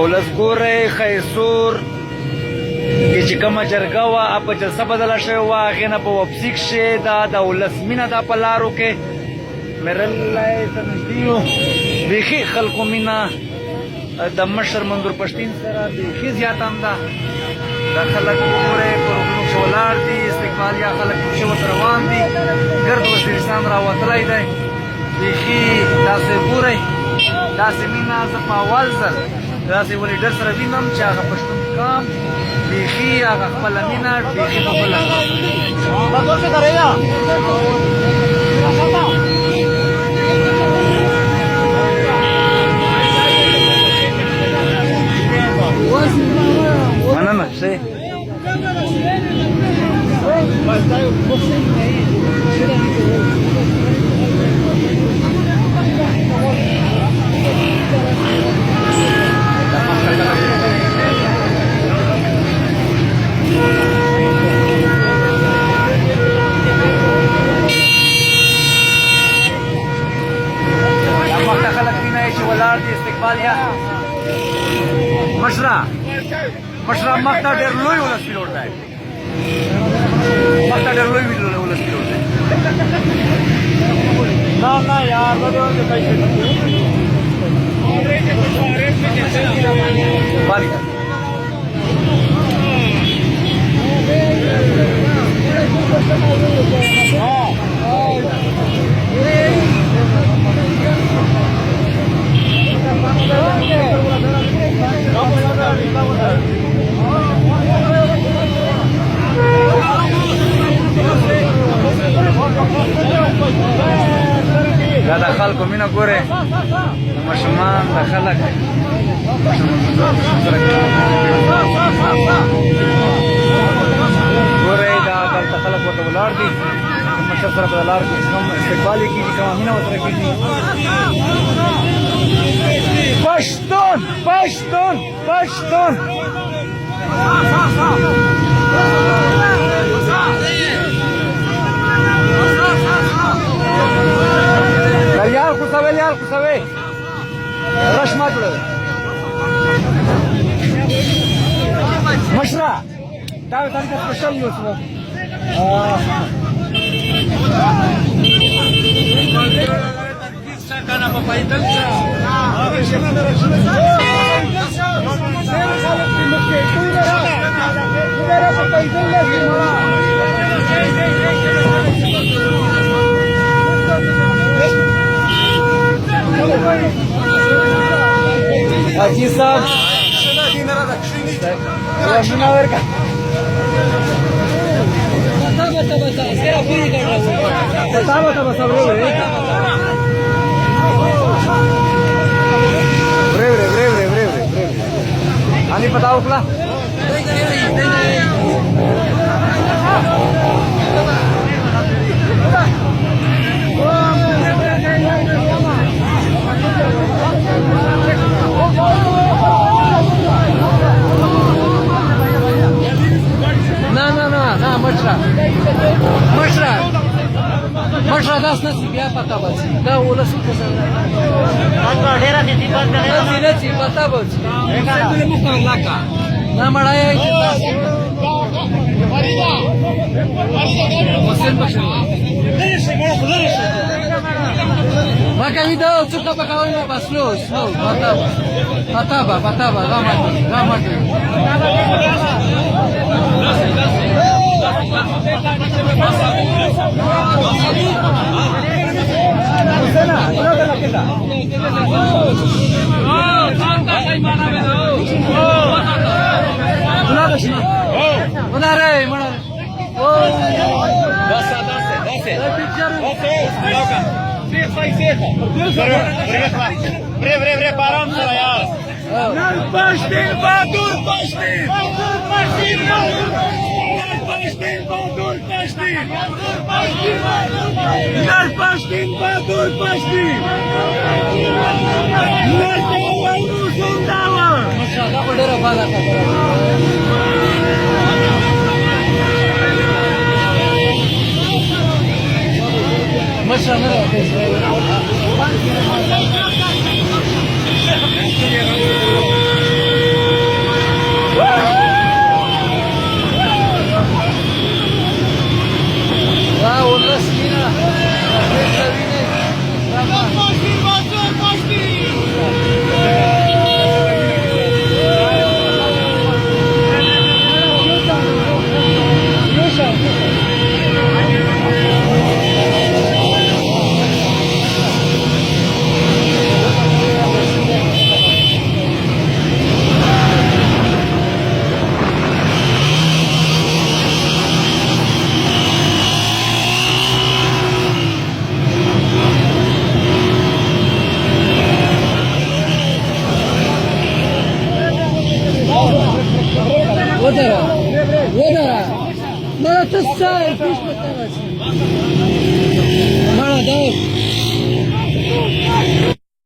ولس ګورئ خیسور کې چې کومه جرګه وه په جلسه بدله شوې وه هغې نه په وپسي کښې دا د ولس مینه ده په لارو کې مرلی ته نږدې یو بیخي خلکو مینه د مشر منظور پښتین سره بیخي زیاته هم ده دا خلک ګورئ په روغنو کښې ولاړ دي استقبالیا خلک پکښې ورته روان دي ګرد وزیرستان راوتلی دی بیخي داسې ګورئ داسې مینه زه په اول ځل داسې یو لیډر سره وینم چې هغه پښتون قام بیخي هغه خپله مینه بیخي په بله مننه ښه استقبالیا مشره مخته ډېر لوی ولس پیلوټ دی مخته ډېر لوی ولس پیلوټ دی نه یار دا د خلکو مینه ګورئ ماشومان د خلک ګورئ دا دلته خلک ورته ولاړ دي مشر سره په لار کې کوم استقبال یې کېږي کومه مینه ورسره کېږي پښتون پښتون پښتون Liar cu sabe. Rush matule. Mashra. Tavi tari ka special use wo. Kana papaidal cha. Haji sahab Rashna verka bata इसका पूरी कर रहा बता ब्रेव आणि पता उकला ना मशरा दास न बिया पता बच का ओला सुख आता ढेरा ती बात करे ती पता बच तुले मुख लाका ना मडाया maka video suka pakawin mo paslo slow pataba ramat Breve, param para allá. Pashtin, Badur Pashtin. What? What? Not a sign.